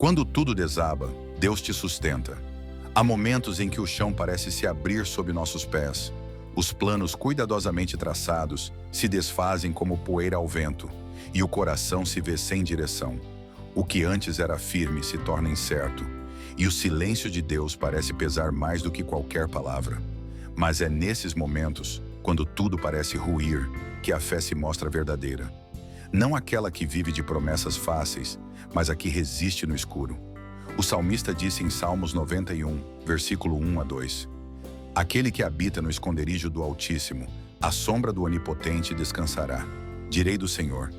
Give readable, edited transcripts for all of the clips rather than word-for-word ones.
Quando tudo desaba, Deus te sustenta. Há momentos em que o chão parece se abrir sob nossos pés. Os planos cuidadosamente traçados se desfazem como poeira ao vento, e o coração se vê sem direção. O que antes era firme se torna incerto, e o silêncio de Deus parece pesar mais do que qualquer palavra. Mas é nesses momentos, quando tudo parece ruir, que a fé se mostra verdadeira. Não aquela que vive de promessas fáceis, mas a que resiste no escuro. O salmista disse em Salmos 91, versículo 1 a 2: Aquele que habita no esconderijo do Altíssimo, à sombra do Onipotente descansará. Direi do Senhor: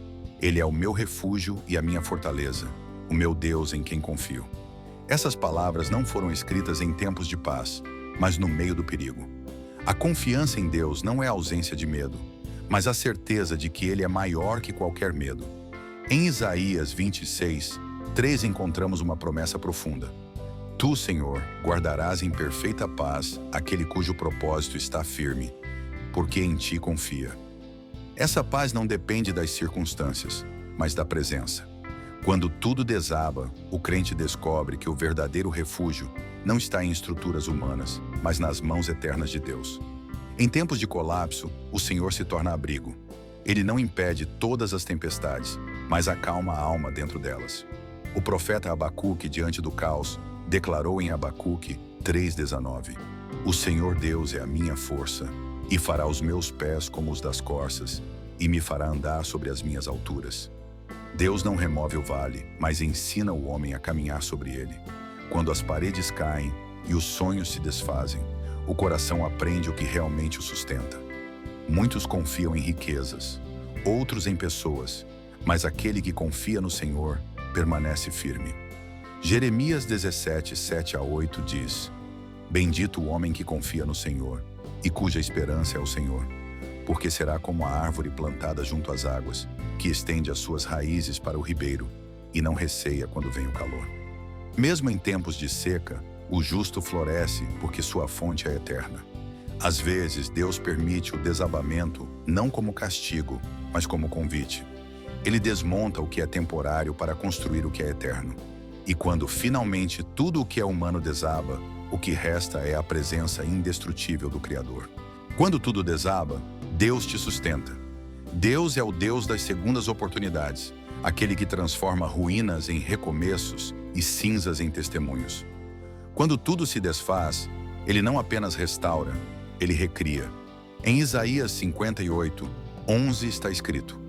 Ele é o meu refúgio e a minha fortaleza, o meu Deus em quem confio. Essas palavras não foram escritas em tempos de paz, mas no meio do perigo. A confiança em Deus não é a ausência de medo, mas a certeza de que Ele é maior que qualquer medo. Em Isaías 26, 3 encontramos uma promessa profunda. Tu, Senhor, guardarás em perfeita paz aquele cujo propósito está firme, porque em ti confia. Essa paz não depende das circunstâncias, mas da presença. Quando tudo desaba, o crente descobre que o verdadeiro refúgio não está em estruturas humanas, mas nas mãos eternas de Deus. Em tempos de colapso, o Senhor se torna abrigo. Ele não impede todas as tempestades, mas acalma a alma dentro delas. O profeta Abacuque, diante do caos, declarou em Abacuque 3,19: O Senhor Deus é a minha força, e fará os meus pés como os das corças, e me fará andar sobre as minhas alturas. Deus não remove o vale, mas ensina o homem a caminhar sobre ele. Quando as paredes caem e os sonhos se desfazem, o coração aprende o que realmente o sustenta. Muitos confiam em riquezas, outros em pessoas, mas aquele que confia no Senhor permanece firme. Jeremias 17, 7 a 8 diz: Bendito o homem que confia no Senhor e cuja esperança é o Senhor, porque será como a árvore plantada junto às águas, que estende as suas raízes para o ribeiro e não receia quando vem o calor. Mesmo em tempos de seca, o justo floresce porque sua fonte é eterna. Às vezes, Deus permite o desabamento não como castigo, mas como convite. Ele desmonta o que é temporário para construir o que é eterno. E quando finalmente tudo o que é humano desaba, o que resta é a presença indestrutível do Criador. Quando tudo desaba, Deus te sustenta. Deus é o Deus das segundas oportunidades, aquele que transforma ruínas em recomeços e cinzas em testemunhos. Quando tudo se desfaz, Ele não apenas restaura, Ele recria. Em Isaías 58, 11 está escrito: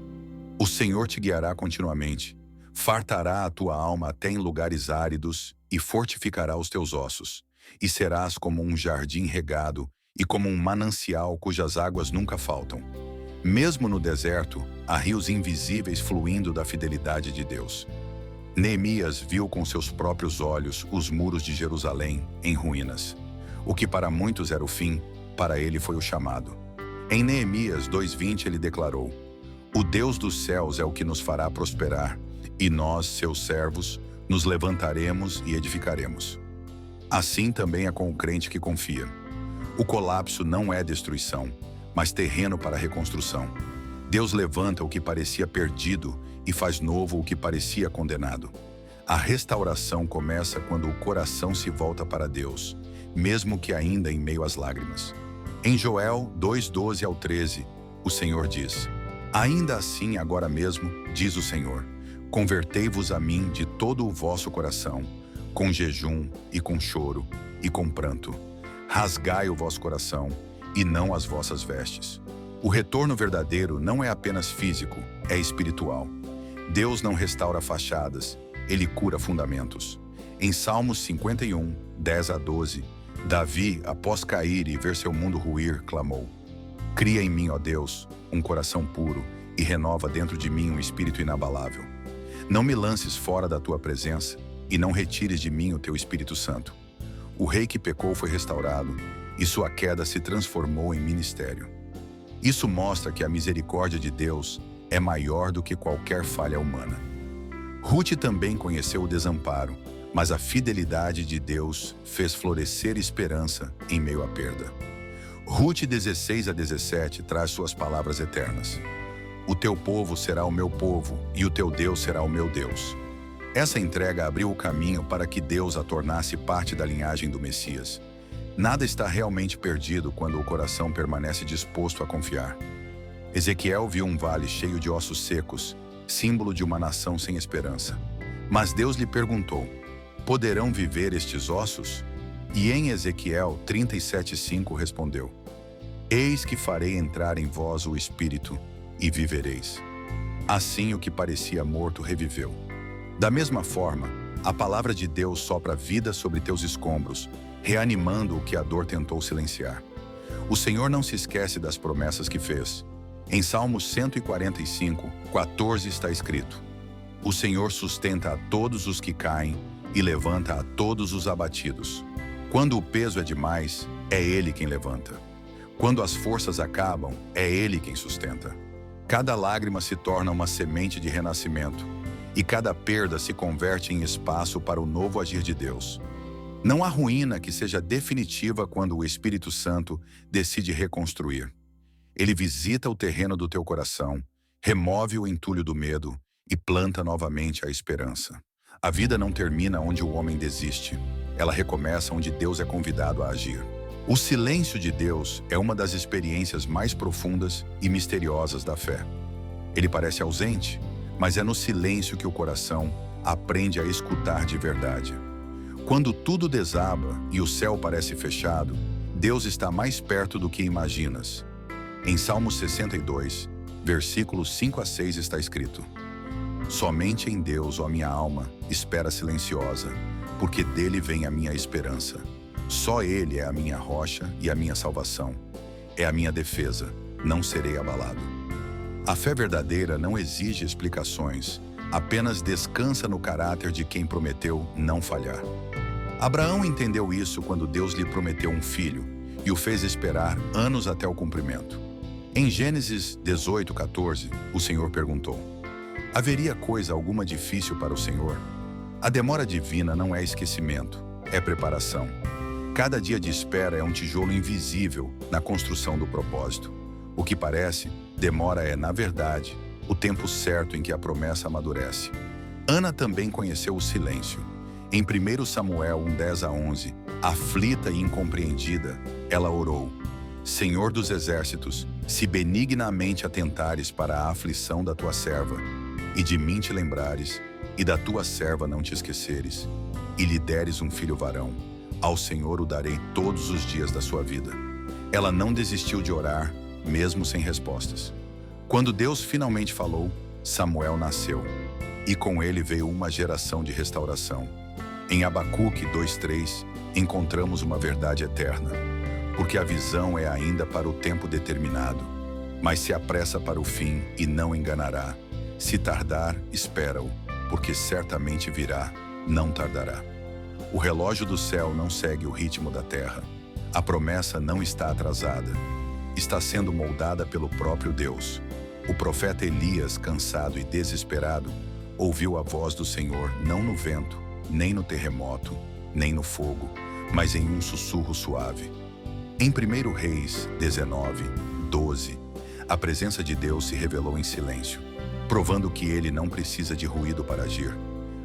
O Senhor te guiará continuamente, fartará a tua alma até em lugares áridos e fortificará os teus ossos, e serás como um jardim regado e como um manancial cujas águas nunca faltam. Mesmo no deserto, há rios invisíveis fluindo da fidelidade de Deus. Neemias viu com seus próprios olhos os muros de Jerusalém em ruínas. O que para muitos era o fim, para ele foi o chamado. Em Neemias 2:20 ele declarou: O Deus dos céus é o que nos fará prosperar, e nós, seus servos, nos levantaremos e edificaremos. Assim também é com o crente que confia. O colapso não é destruição, mas terreno para reconstrução. Deus levanta o que parecia perdido e faz novo o que parecia condenado. A restauração começa quando o coração se volta para Deus, mesmo que ainda em meio às lágrimas. Em Joel 2:12 ao 13, o Senhor diz: Ainda assim, agora mesmo, diz o Senhor, convertei-vos a mim de todo o vosso coração, com jejum e com choro e com pranto. Rasgai o vosso coração e não as vossas vestes. O retorno verdadeiro não é apenas físico, é espiritual. Deus não restaura fachadas, Ele cura fundamentos. Em Salmos 51, 10 a 12, Davi, após cair e ver seu mundo ruir, clamou: Cria em mim, ó Deus, um coração puro e renova dentro de mim um espírito inabalável. Não me lances fora da tua presença e não retires de mim o teu Espírito Santo. O rei que pecou foi restaurado e sua queda se transformou em ministério. Isso mostra que a misericórdia de Deus é maior do que qualquer falha humana. Ruth também conheceu o desamparo, mas a fidelidade de Deus fez florescer esperança em meio à perda. Ruth 16 a 17 traz suas palavras eternas. O teu povo será o meu povo e o teu Deus será o meu Deus. Essa entrega abriu o caminho para que Deus a tornasse parte da linhagem do Messias. Nada está realmente perdido quando o coração permanece disposto a confiar. Ezequiel viu um vale cheio de ossos secos, símbolo de uma nação sem esperança. Mas Deus lhe perguntou: poderão viver estes ossos? E em Ezequiel 37:5 respondeu: eis que farei entrar em vós o Espírito, e vivereis. Assim o que parecia morto reviveu. Da mesma forma, a palavra de Deus sopra vida sobre teus escombros, reanimando o que a dor tentou silenciar. O Senhor não se esquece das promessas que fez. Em Salmos 145:14 está escrito: o Senhor sustenta a todos os que caem e levanta a todos os abatidos. Quando o peso é demais, é Ele quem levanta. Quando as forças acabam, é Ele quem sustenta. Cada lágrima se torna uma semente de renascimento, e cada perda se converte em espaço para o novo agir de Deus. Não há ruína que seja definitiva quando o Espírito Santo decide reconstruir. Ele visita o terreno do teu coração, remove o entulho do medo e planta novamente a esperança. A vida não termina onde o homem desiste. Ela recomeça onde Deus é convidado a agir. O silêncio de Deus é uma das experiências mais profundas e misteriosas da fé. Ele parece ausente, mas é no silêncio que o coração aprende a escutar de verdade. Quando tudo desaba e o céu parece fechado, Deus está mais perto do que imaginas. Em Salmo 62, versículos 5-6 está escrito: somente em Deus, ó minha alma, espera silenciosa, porque dele vem a minha esperança. Só Ele é a minha rocha e a minha salvação. É a minha defesa, não serei abalado. A fé verdadeira não exige explicações, apenas descansa no caráter de quem prometeu não falhar. Abraão entendeu isso quando Deus lhe prometeu um filho e o fez esperar anos até o cumprimento. Em Gênesis 18:14, o Senhor perguntou: haveria coisa alguma difícil para o Senhor? A demora divina não é esquecimento, é preparação. Cada dia de espera é um tijolo invisível na construção do propósito. O que parece, demora é, na verdade, o tempo certo em que a promessa amadurece. Ana também conheceu o silêncio. Em 1 Samuel 1:10-11, aflita e incompreendida, ela orou: Senhor dos exércitos, se benignamente atentares para a aflição da tua serva, e de mim te lembrares, e da tua serva não te esqueceres, e lhe deres um filho varão, ao Senhor o darei todos os dias da sua vida. Ela não desistiu de orar, mesmo sem respostas. Quando Deus finalmente falou, Samuel nasceu, e com ele veio uma geração de restauração. Em Abacuque 2:3, encontramos uma verdade eterna, porque a visão é ainda para o tempo determinado, mas se apressa para o fim e não enganará. Se tardar, espera-o, porque certamente virá, não tardará. O relógio do céu não segue o ritmo da terra. A promessa não está atrasada. Está sendo moldada pelo próprio Deus. O profeta Elias, cansado e desesperado, ouviu a voz do Senhor não no vento, nem no terremoto, nem no fogo, mas em um sussurro suave. Em 1 Reis 19:12, a presença de Deus se revelou em silêncio, provando que ele não precisa de ruído para agir.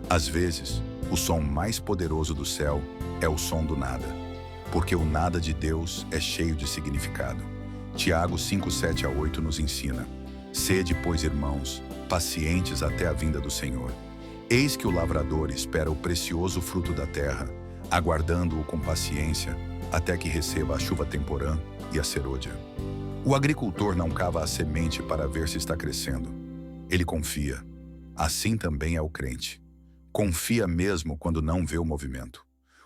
Às vezes, o som mais poderoso do céu é o som do nada, porque o nada de Deus é cheio de significado. Tiago 5:7-8 nos ensina: sede, pois, irmãos, pacientes até a vinda do Senhor. Eis que o lavrador espera o precioso fruto da terra, aguardando-o com paciência, até que receba a chuva temporã e a serôdia. O agricultor não cava a semente para ver se está crescendo. Ele confia. Assim também é o crente. Confia mesmo quando não vê o movimento.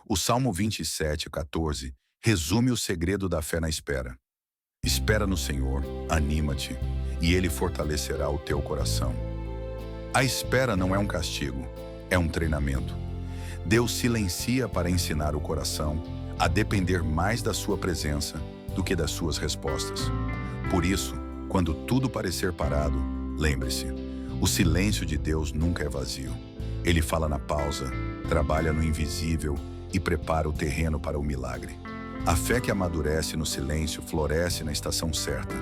O Salmo 27:14 resume o segredo da fé na espera. Espera no Senhor, anima-te, e Ele fortalecerá o teu coração. A espera não é um castigo, é um treinamento. Deus silencia para ensinar o coração a depender mais da sua presença do que das suas respostas. Por isso, quando tudo parecer parado, lembre-se, o silêncio de Deus nunca é vazio. Ele fala na pausa, trabalha no invisível e prepara o terreno para o milagre. A fé que amadurece no silêncio floresce na estação certa.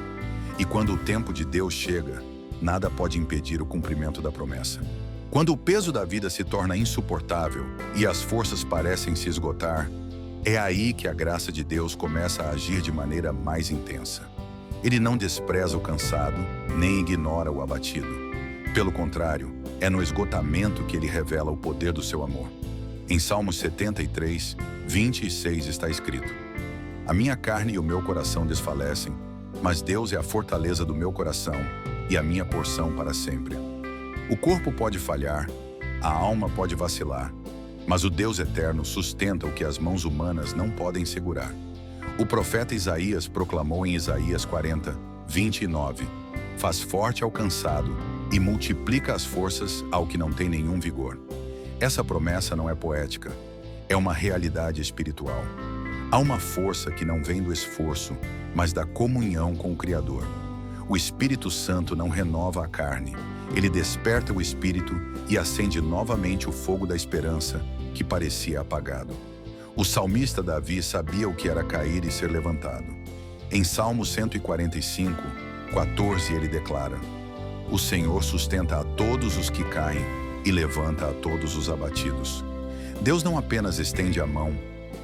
E quando o tempo de Deus chega, nada pode impedir o cumprimento da promessa. Quando o peso da vida se torna insuportável e as forças parecem se esgotar, é aí que a graça de Deus começa a agir de maneira mais intensa. Ele não despreza o cansado, nem ignora o abatido. Pelo contrário, é no esgotamento que ele revela o poder do seu amor. Em Salmos 73, 26 está escrito: A minha carne e o meu coração desfalecem, mas Deus é a fortaleza do meu coração e a minha porção para sempre. O corpo pode falhar, a alma pode vacilar, mas o Deus eterno sustenta o que as mãos humanas não podem segurar. O profeta Isaías proclamou em Isaías 40, 29, Faz forte ao cansado e multiplica as forças ao que não tem nenhum vigor. Essa promessa não é poética, é uma realidade espiritual. Há uma força que não vem do esforço, mas da comunhão com o Criador. O Espírito Santo não renova a carne, ele desperta o espírito e acende novamente o fogo da esperança que parecia apagado. O salmista Davi sabia o que era cair e ser levantado. Em Salmo 145, 14 ele declara: O Senhor sustenta a todos os que caem e levanta a todos os abatidos. Deus não apenas estende a mão,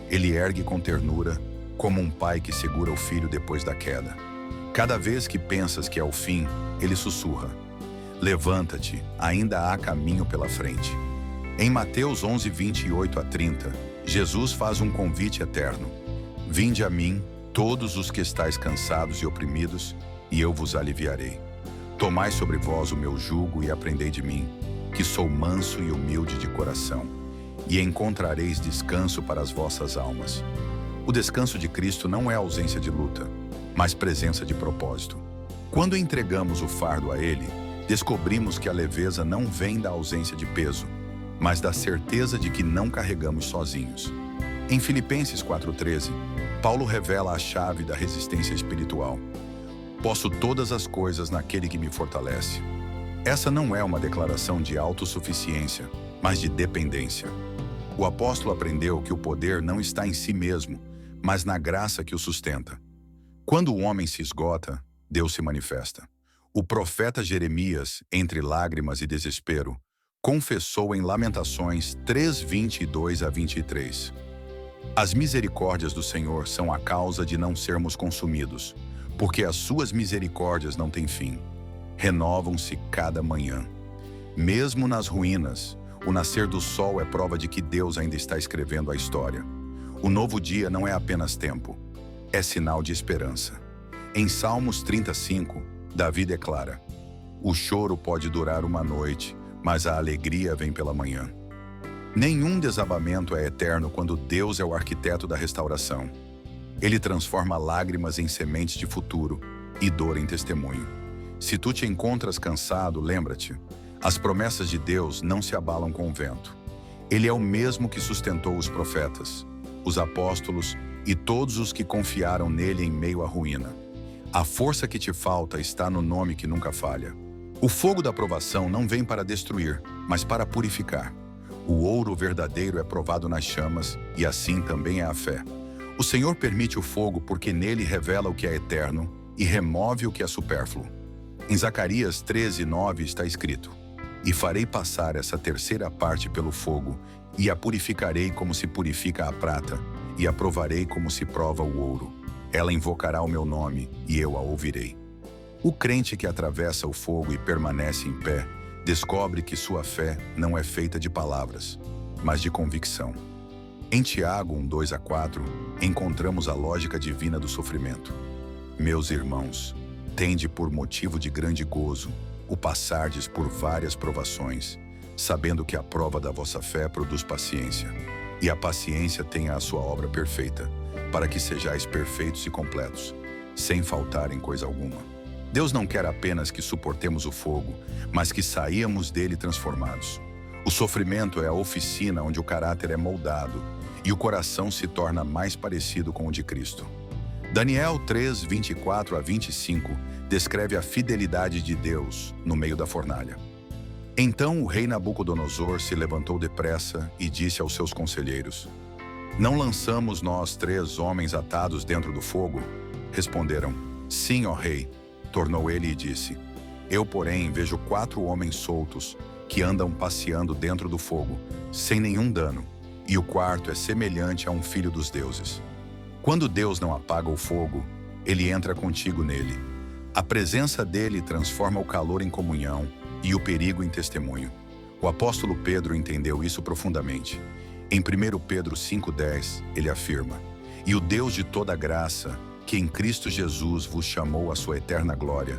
ele ergue com ternura, como um pai que segura o filho depois da queda. Cada vez que pensas que é o fim, ele sussurra: Levanta-te, ainda há caminho pela frente. Em Mateus 11, 28 a 30, Jesus faz um convite eterno: Vinde a mim, todos os que estáis cansados e oprimidos, e eu vos aliviarei. Tomai sobre vós o meu jugo e aprendei de mim, que sou manso e humilde de coração, e encontrareis descanso para as vossas almas. O descanso de Cristo não é ausência de luta, mas presença de propósito. Quando entregamos o fardo a Ele, descobrimos que a leveza não vem da ausência de peso, mas da certeza de que não carregamos sozinhos. Em Filipenses 4,13, Paulo revela a chave da resistência espiritual: Posso todas as coisas naquele que me fortalece. Essa não é uma declaração de autossuficiência, mas de dependência. O apóstolo aprendeu que o poder não está em si mesmo, mas na graça que o sustenta. Quando o homem se esgota, Deus se manifesta. O profeta Jeremias, entre lágrimas e desespero, confessou em Lamentações 3, 22 a 23. As misericórdias do Senhor são a causa de não sermos consumidos, porque as suas misericórdias não têm fim. Renovam-se cada manhã. Mesmo nas ruínas, o nascer do sol é prova de que Deus ainda está escrevendo a história. O novo dia não é apenas tempo, é sinal de esperança. Em Salmos 35, Davi declara: O choro pode durar uma noite, mas a alegria vem pela manhã. Nenhum desabamento é eterno quando Deus é o arquiteto da restauração. Ele transforma lágrimas em sementes de futuro e dor em testemunho. Se tu te encontras cansado, lembra-te: as promessas de Deus não se abalam com o vento. Ele é o mesmo que sustentou os profetas, os apóstolos e todos os que confiaram nele em meio à ruína. A força que te falta está no nome que nunca falha. O fogo da provação não vem para destruir, mas para purificar. O ouro verdadeiro é provado nas chamas, e assim também é a fé. O Senhor permite o fogo porque nele revela o que é eterno e remove o que é supérfluo. Em Zacarias 13, 9 está escrito: E farei passar essa terceira parte pelo fogo, e a purificarei como se purifica a prata, e a provarei como se prova o ouro. Ela invocará o meu nome, e eu a ouvirei. O crente que atravessa o fogo e permanece em pé, descobre que sua fé não é feita de palavras, mas de convicção. Em Tiago 1, 2 a 4, encontramos a lógica divina do sofrimento. Meus irmãos, tende por motivo de grande gozo o passardes por várias provações, sabendo que a prova da vossa fé produz paciência, e a paciência tenha a sua obra perfeita, para que sejais perfeitos e completos, sem faltar em coisa alguma. Deus não quer apenas que suportemos o fogo, mas que saíamos dele transformados. O sofrimento é a oficina onde o caráter é moldado e o coração se torna mais parecido com o de Cristo. Daniel 3, 24 a 25 descreve a fidelidade de Deus no meio da fornalha. Então o rei Nabucodonosor se levantou depressa e disse aos seus conselheiros: Não lançamos nós 3 homens atados dentro do fogo? Responderam: Sim, ó rei. Tornou ele e disse: Eu, porém, vejo 4 homens soltos, que andam passeando dentro do fogo, sem nenhum dano, e o quarto é semelhante a um filho dos deuses. Quando Deus não apaga o fogo, ele entra contigo nele. A presença dele transforma o calor em comunhão e o perigo em testemunho. O apóstolo Pedro entendeu isso profundamente. Em 1 Pedro 5,10, ele afirma: "E o Deus de toda graça, que em Cristo Jesus vos chamou à sua eterna glória,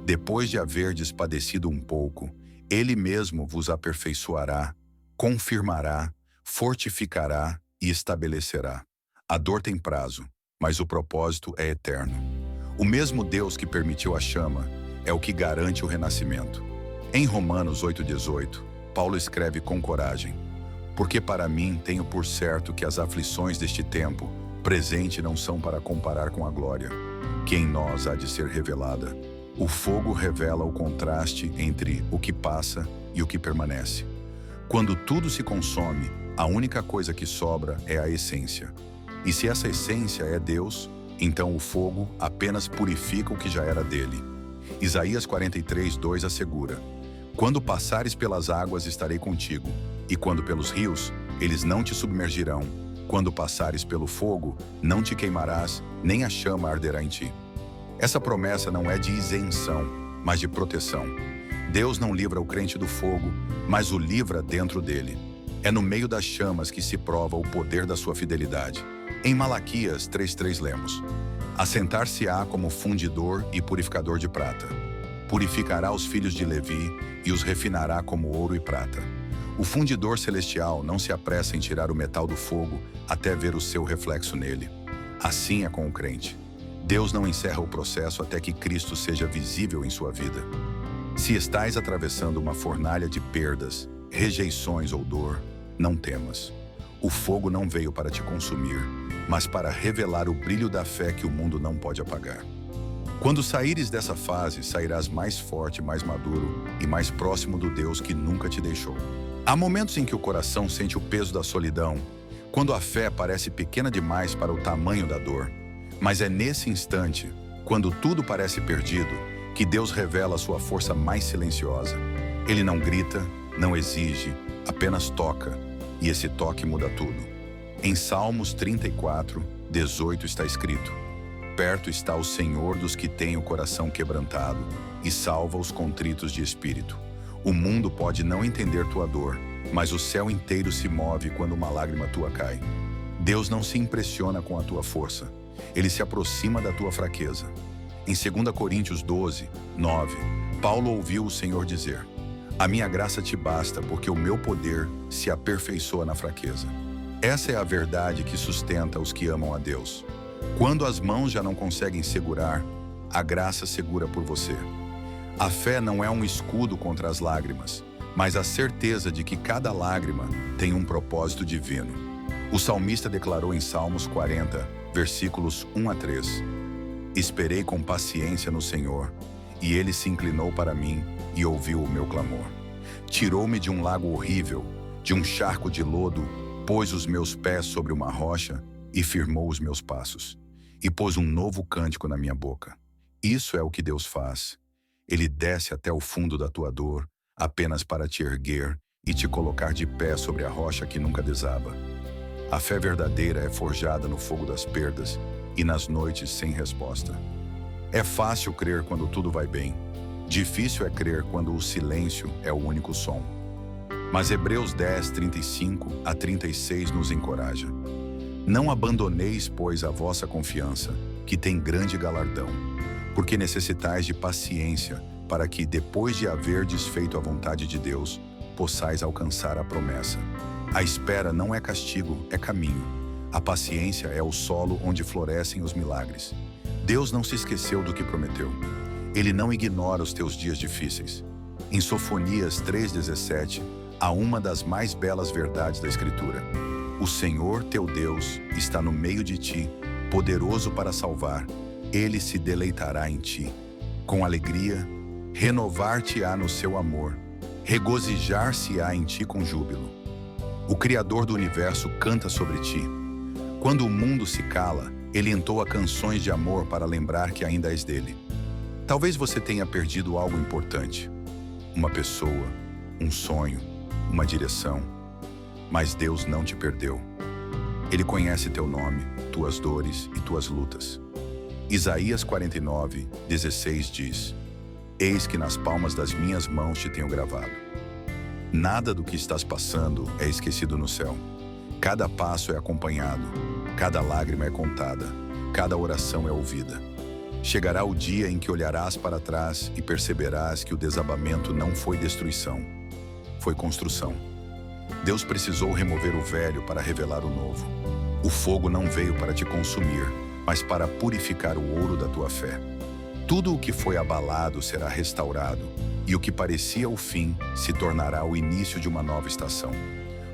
depois de haverdes padecido um pouco, ele mesmo vos aperfeiçoará, confirmará, fortificará e estabelecerá. A dor tem prazo, mas o propósito é eterno." O mesmo Deus que permitiu a chama é o que garante o renascimento. Em Romanos 8,18, Paulo escreve com coragem: "Porque para mim tenho por certo que as aflições deste tempo presente não são para comparar com a glória, que em nós há de ser revelada." O fogo revela o contraste entre o que passa e o que permanece. Quando tudo se consome, a única coisa que sobra é a essência. E se essa essência é Deus, então o fogo apenas purifica o que já era dele. Isaías 43:2 assegura: "Quando passares pelas águas estarei contigo, e quando pelos rios, eles não te submergirão. Quando passares pelo fogo, não te queimarás, nem a chama arderá em ti." Essa promessa não é de isenção, mas de proteção. Deus não livra o crente do fogo, mas o livra dentro dele. É no meio das chamas que se prova o poder da sua fidelidade. Em Malaquias 3:3 lemos: "Assentar-se-á como fundidor e purificador de prata. Purificará os filhos de Levi e os refinará como ouro e prata." O fundidor celestial não se apressa em tirar o metal do fogo até ver o seu reflexo nele. Assim é com o crente. Deus não encerra o processo até que Cristo seja visível em sua vida. Se estás atravessando uma fornalha de perdas, rejeições ou dor, não temas. O fogo não veio para te consumir, mas para revelar o brilho da fé que o mundo não pode apagar. Quando saíres dessa fase, sairás mais forte, mais maduro e mais próximo do Deus que nunca te deixou. Há momentos em que o coração sente o peso da solidão, quando a fé parece pequena demais para o tamanho da dor. Mas é nesse instante, quando tudo parece perdido, que Deus revela a sua força mais silenciosa. Ele não grita, não exige, apenas toca, e esse toque muda tudo. Em Salmos 34:18 está escrito: "Perto está o Senhor dos que têm o coração quebrantado, e salva os contritos de espírito." O mundo pode não entender tua dor, mas o céu inteiro se move quando uma lágrima tua cai. Deus não se impressiona com a tua força. Ele se aproxima da tua fraqueza. Em 2 Coríntios 12:9, Paulo ouviu o Senhor dizer: "A minha graça te basta, porque o meu poder se aperfeiçoa na fraqueza." Essa é a verdade que sustenta os que amam a Deus. Quando as mãos já não conseguem segurar, a graça segura por você. A fé não é um escudo contra as lágrimas, mas a certeza de que cada lágrima tem um propósito divino. O salmista declarou em Salmos 40, versículos 1-3: "Esperei com paciência no Senhor, e ele se inclinou para mim e ouviu o meu clamor. Tirou-me de um lago horrível, de um charco de lodo, pôs os meus pés sobre uma rocha e firmou os meus passos, e pôs um novo cântico na minha boca." Isso é o que Deus faz. Ele desce até o fundo da tua dor, apenas para te erguer e te colocar de pé sobre a rocha que nunca desaba. A fé verdadeira é forjada no fogo das perdas e nas noites sem resposta. É fácil crer quando tudo vai bem. Difícil é crer quando o silêncio é o único som. Mas Hebreus 10:35-36 nos encoraja: "Não abandoneis, pois, a vossa confiança, que tem grande galardão, porque necessitais de paciência, para que, depois de haverdes feito a vontade de Deus, possais alcançar a promessa. A espera não é castigo, é caminho. A paciência é o solo onde florescem os milagres." Deus não se esqueceu do que prometeu. Ele não ignora os teus dias difíceis. Em Sofonias 3:17, há uma das mais belas verdades da Escritura: "O Senhor teu Deus está no meio de ti, poderoso para salvar. Ele se deleitará em ti. Com alegria, renovar-te-á no seu amor, regozijar-se-á em ti com júbilo." O Criador do universo canta sobre ti. Quando o mundo se cala, ele entoa canções de amor para lembrar que ainda és dele. Talvez você tenha perdido algo importante: uma pessoa, um sonho, uma direção. Mas Deus não te perdeu. Ele conhece teu nome, tuas dores e tuas lutas. Isaías 49:16 diz: Eis que nas palmas das minhas mãos te tenho gravado. Nada do que estás passando é esquecido no céu. Cada passo é acompanhado, cada lágrima é contada, cada oração é ouvida. Chegará o dia em que olharás para trás e perceberás que o desabamento não foi destruição, foi construção. Deus precisou remover o velho para revelar o novo. O fogo não veio para te consumir, mas para purificar o ouro da tua fé. Tudo o que foi abalado será restaurado, e o que parecia o fim se tornará o início de uma nova estação.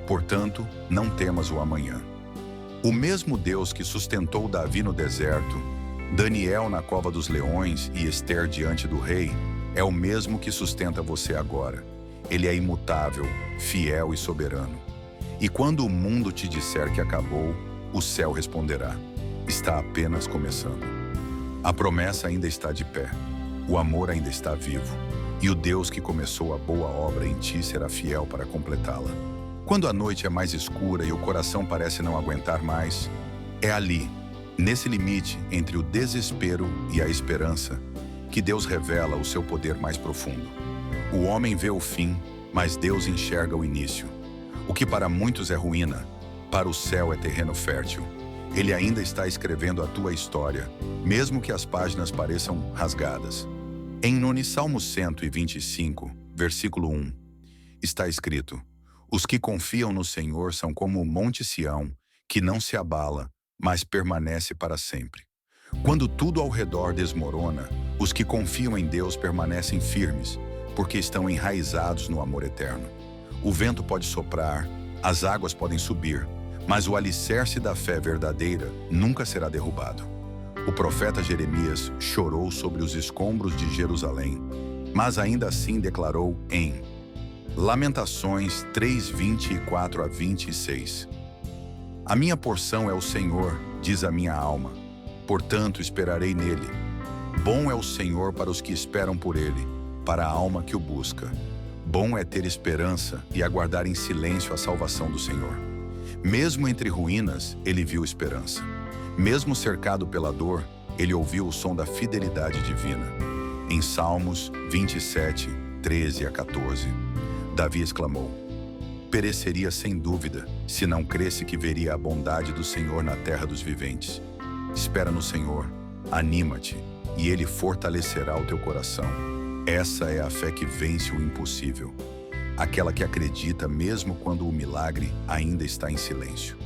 Portanto, não temas o amanhã. O mesmo Deus que sustentou Davi no deserto, Daniel na cova dos leões e Ester diante do rei, é o mesmo que sustenta você agora. Ele é imutável, fiel e soberano. E quando o mundo te disser que acabou, o céu responderá: está apenas começando. A promessa ainda está de pé, o amor ainda está vivo, e o Deus que começou a boa obra em ti será fiel para completá-la. Quando a noite é mais escura e o coração parece não aguentar mais, é ali, nesse limite entre o desespero e a esperança, que Deus revela o seu poder mais profundo. O homem vê o fim, mas Deus enxerga o início. O que para muitos é ruína, para o céu é terreno fértil. Ele ainda está escrevendo a tua história, mesmo que as páginas pareçam rasgadas. No Salmo 125, versículo 1, está escrito: Os que confiam no Senhor são como o monte Sião, que não se abala, mas permanece para sempre. Quando tudo ao redor desmorona, os que confiam em Deus permanecem firmes, porque estão enraizados no amor eterno. O vento pode soprar, as águas podem subir, mas o alicerce da fé verdadeira nunca será derrubado. O profeta Jeremias chorou sobre os escombros de Jerusalém, mas ainda assim declarou em Lamentações 3:24-26: A minha porção é o Senhor, diz a minha alma, portanto esperarei nele. Bom é o Senhor para os que esperam por ele, para a alma que o busca. Bom é ter esperança e aguardar em silêncio a salvação do Senhor. Mesmo entre ruínas, ele viu esperança. Mesmo cercado pela dor, ele ouviu o som da fidelidade divina. Em Salmos 27:13-14, Davi exclamou: Pereceria sem dúvida, se não cresse que veria a bondade do Senhor na terra dos viventes. Espera no Senhor, anima-te, e Ele fortalecerá o teu coração. Essa é a fé que vence o impossível. Aquela que acredita mesmo quando o milagre ainda está em silêncio.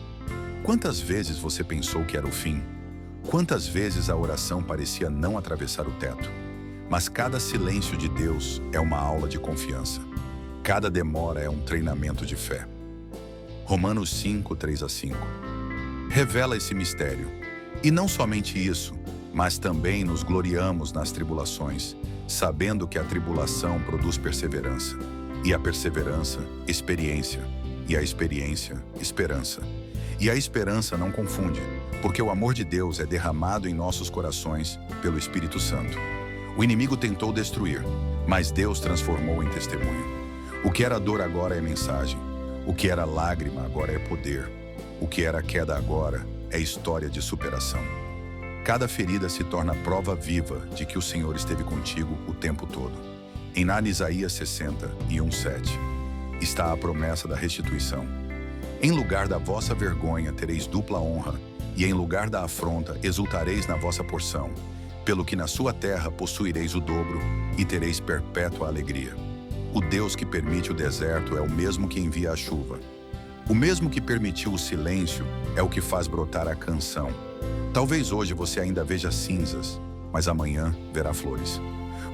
Quantas vezes você pensou que era o fim? Quantas vezes a oração parecia não atravessar o teto? Mas cada silêncio de Deus é uma aula de confiança. Cada demora é um treinamento de fé. Romanos 5:3-5 revela esse mistério. E não somente isso, mas também nos gloriamos nas tribulações, sabendo que a tribulação produz perseverança. E a perseverança, experiência. E a experiência, esperança. E a esperança não confunde, porque o amor de Deus é derramado em nossos corações pelo Espírito Santo. O inimigo tentou destruir, mas Deus transformou em testemunho. O que era dor agora é mensagem. O que era lágrima agora é poder. O que era queda agora é história de superação. Cada ferida se torna prova viva de que o Senhor esteve contigo o tempo todo. Em Isaías 60:1-7, está a promessa da restituição. Em lugar da vossa vergonha tereis dupla honra, e em lugar da afronta exultareis na vossa porção, pelo que na sua terra possuireis o dobro e tereis perpétua alegria. O Deus que permite o deserto é o mesmo que envia a chuva. O mesmo que permitiu o silêncio é o que faz brotar a canção. Talvez hoje você ainda veja cinzas, mas amanhã verá flores.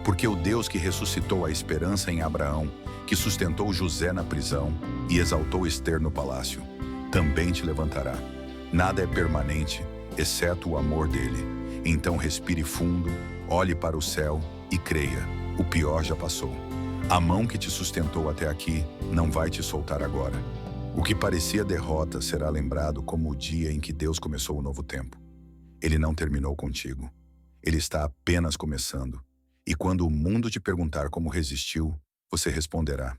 Porque o Deus que ressuscitou a esperança em Abraão, que sustentou José na prisão e exaltou Ester no palácio, também te levantará. Nada é permanente, exceto o amor dele. Então respire fundo, olhe para o céu e creia, o pior já passou. A mão que te sustentou até aqui não vai te soltar agora. O que parecia derrota será lembrado como o dia em que Deus começou o novo tempo. Ele não terminou contigo. Ele está apenas começando. E quando o mundo te perguntar como resistiu, você responderá: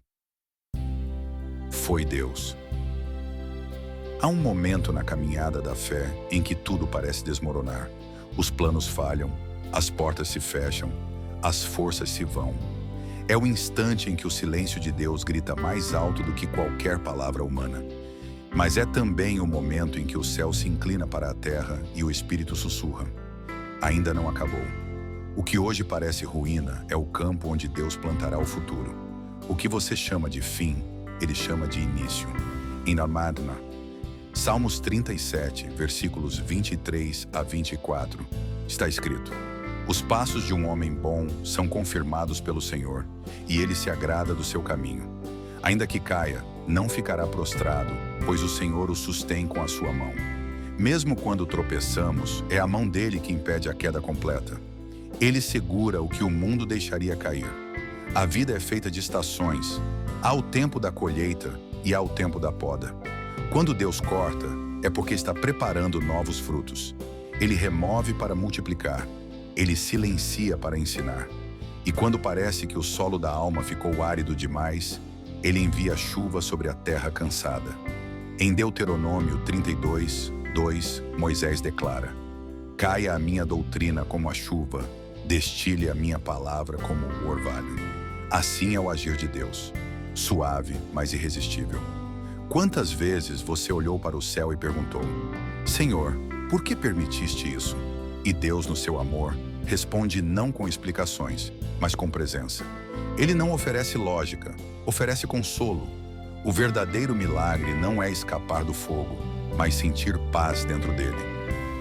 foi Deus. Há um momento na caminhada da fé em que tudo parece desmoronar. Os planos falham, as portas se fecham, as forças se vão. É o instante em que o silêncio de Deus grita mais alto do que qualquer palavra humana. Mas é também o momento em que o céu se inclina para a terra e o Espírito sussurra: ainda não acabou. O que hoje parece ruína é o campo onde Deus plantará o futuro. O que você chama de fim, Ele chama de início. Em Namadna, Salmos 37, versículos 23 a 24, está escrito: os passos de um homem bom são confirmados pelo Senhor, e Ele se agrada do seu caminho. Ainda que caia, não ficará prostrado, pois o Senhor o sustém com a sua mão. Mesmo quando tropeçamos, é a mão dele que impede a queda completa. Ele segura o que o mundo deixaria cair. A vida é feita de estações. Há o tempo da colheita e há o tempo da poda. Quando Deus corta, é porque está preparando novos frutos. Ele remove para multiplicar. Ele silencia para ensinar. E quando parece que o solo da alma ficou árido demais, Ele envia chuva sobre a terra cansada. Em Deuteronômio 32, 2, Moisés declara: caia a minha doutrina como a chuva, destile a minha palavra como o orvalho. Assim é o agir de Deus, suave, mas irresistível. Quantas vezes você olhou para o céu e perguntou: Senhor, por que permitiste isso? E Deus, no seu amor, responde não com explicações, mas com presença. Ele não oferece lógica, oferece consolo. O verdadeiro milagre não é escapar do fogo, mas sentir paz dentro dele.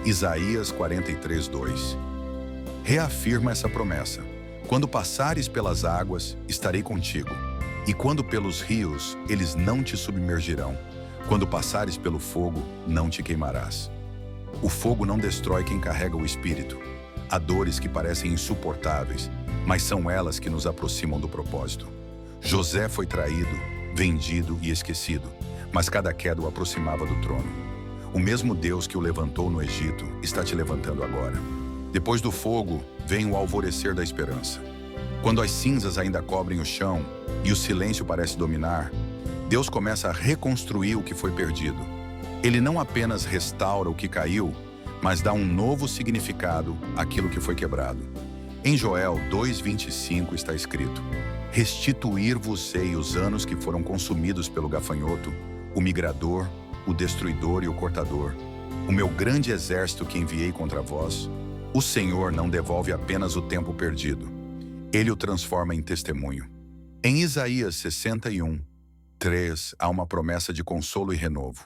Isaías 43, 2. Reafirma essa promessa: quando passares pelas águas, estarei contigo. E quando pelos rios, eles não te submergirão. Quando passares pelo fogo, não te queimarás. O fogo não destrói quem carrega o espírito. Há dores que parecem insuportáveis, mas são elas que nos aproximam do propósito. José foi traído, vendido e esquecido, mas cada queda o aproximava do trono. O mesmo Deus que o levantou no Egito está te levantando agora. Depois do fogo, vem o alvorecer da esperança. Quando as cinzas ainda cobrem o chão e o silêncio parece dominar, Deus começa a reconstruir o que foi perdido. Ele não apenas restaura o que caiu, mas dá um novo significado àquilo que foi quebrado. Em Joel 2:25 está escrito: restituir-vos-ei os anos que foram consumidos pelo gafanhoto, o migrador, o destruidor e o cortador, o meu grande exército que enviei contra vós. O Senhor não devolve apenas o tempo perdido, Ele o transforma em testemunho. Em Isaías 61, 3, há uma promessa de consolo e renovo.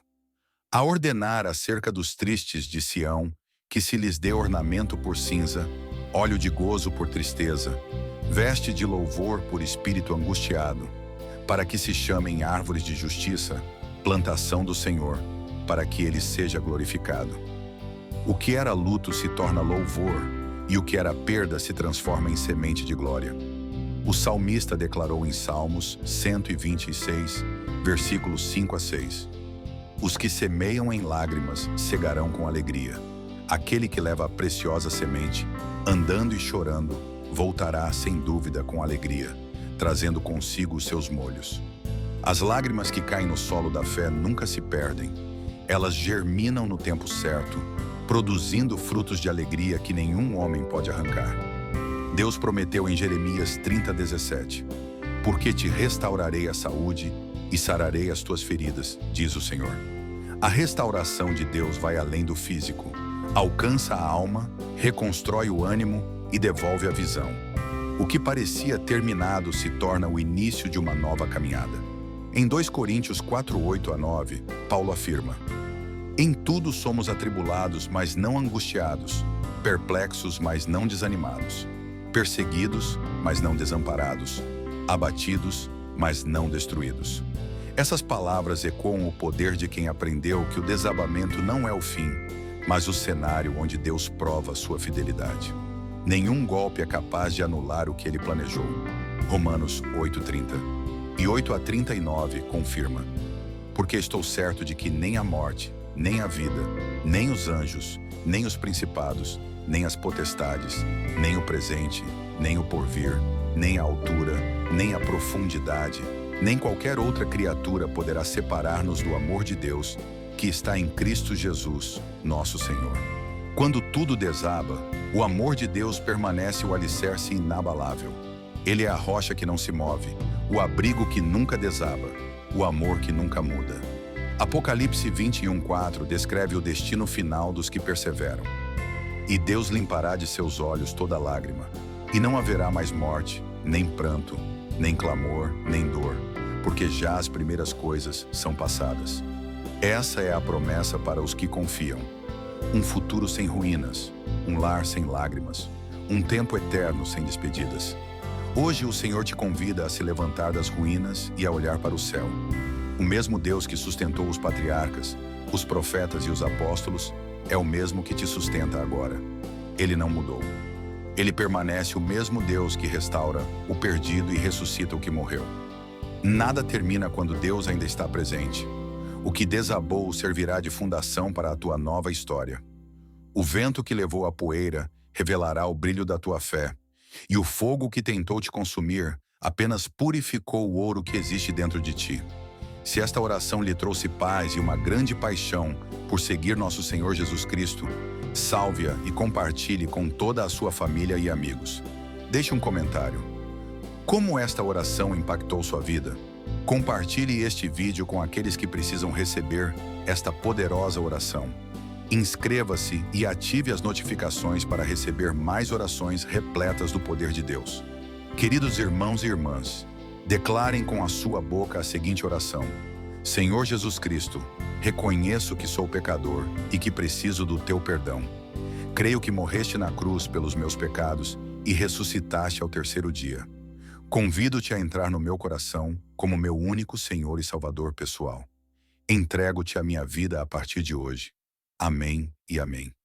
A ordenar acerca dos tristes de Sião, que se lhes dê ornamento por cinza, óleo de gozo por tristeza, veste de louvor por espírito angustiado, para que se chamem árvores de justiça, plantação do Senhor, para que Ele seja glorificado. O que era luto se torna louvor, e o que era perda se transforma em semente de glória. O salmista declarou em Salmos 126, versículos 5 a 6. Os que semeiam em lágrimas cegarão com alegria. Aquele que leva a preciosa semente, andando e chorando, voltará sem dúvida com alegria, trazendo consigo os seus molhos. As lágrimas que caem no solo da fé nunca se perdem. Elas germinam no tempo certo, produzindo frutos de alegria que nenhum homem pode arrancar. Deus prometeu em Jeremias 30:17: porque te restaurarei a saúde e sararei as tuas feridas, diz o Senhor. A restauração de Deus vai além do físico, alcança a alma, reconstrói o ânimo e devolve a visão. O que parecia terminado se torna o início de uma nova caminhada. Em 2 Coríntios 4:8-9, Paulo afirma: em tudo somos atribulados, mas não angustiados, perplexos, mas não desanimados, perseguidos, mas não desamparados, abatidos, mas não destruídos. Essas palavras ecoam o poder de quem aprendeu que o desabamento não é o fim, mas o cenário onde Deus prova sua fidelidade. Nenhum golpe é capaz de anular o que Ele planejou. Romanos 8:30. E 8-39 confirma: porque estou certo de que nem a morte, nem a vida, nem os anjos, nem os principados, nem as potestades, nem o presente, nem o porvir, nem a altura, nem a profundidade, Nem qualquer outra criatura poderá separar-nos do amor de Deus que está em Cristo Jesus, nosso Senhor. Quando tudo desaba, o amor de Deus permanece o alicerce inabalável. Ele é a rocha que não se move, o abrigo que nunca desaba, o amor que nunca muda. Apocalipse 21:4 descreve o destino final dos que perseveram. E Deus limpará de seus olhos toda lágrima, e não haverá mais morte, nem pranto, nem clamor, nem dor, porque já as primeiras coisas são passadas. Essa é a promessa para os que confiam. Um futuro sem ruínas, um lar sem lágrimas, um tempo eterno sem despedidas. Hoje o Senhor te convida a se levantar das ruínas e a olhar para o céu. O mesmo Deus que sustentou os patriarcas, os profetas e os apóstolos, é o mesmo que te sustenta agora. Ele não mudou. Ele permanece o mesmo Deus que restaura o perdido e ressuscita o que morreu. Nada termina quando Deus ainda está presente. O que desabou servirá de fundação para a tua nova história. O vento que levou a poeira revelará o brilho da tua fé, e o fogo que tentou te consumir apenas purificou o ouro que existe dentro de ti. Se esta oração lhe trouxe paz e uma grande paixão por seguir nosso Senhor Jesus Cristo, salve-a e compartilhe com toda a sua família e amigos. Deixe um comentário. Como esta oração impactou sua vida? Compartilhe este vídeo com aqueles que precisam receber esta poderosa oração. Inscreva-se e ative as notificações para receber mais orações repletas do poder de Deus. Queridos irmãos e irmãs, declarem com a sua boca a seguinte oração: Senhor Jesus Cristo, reconheço que sou pecador e que preciso do teu perdão. Creio que morreste na cruz pelos meus pecados e ressuscitaste ao terceiro dia. Convido-te a entrar no meu coração como meu único Senhor e Salvador pessoal. Entrego-te a minha vida a partir de hoje. Amém e amém.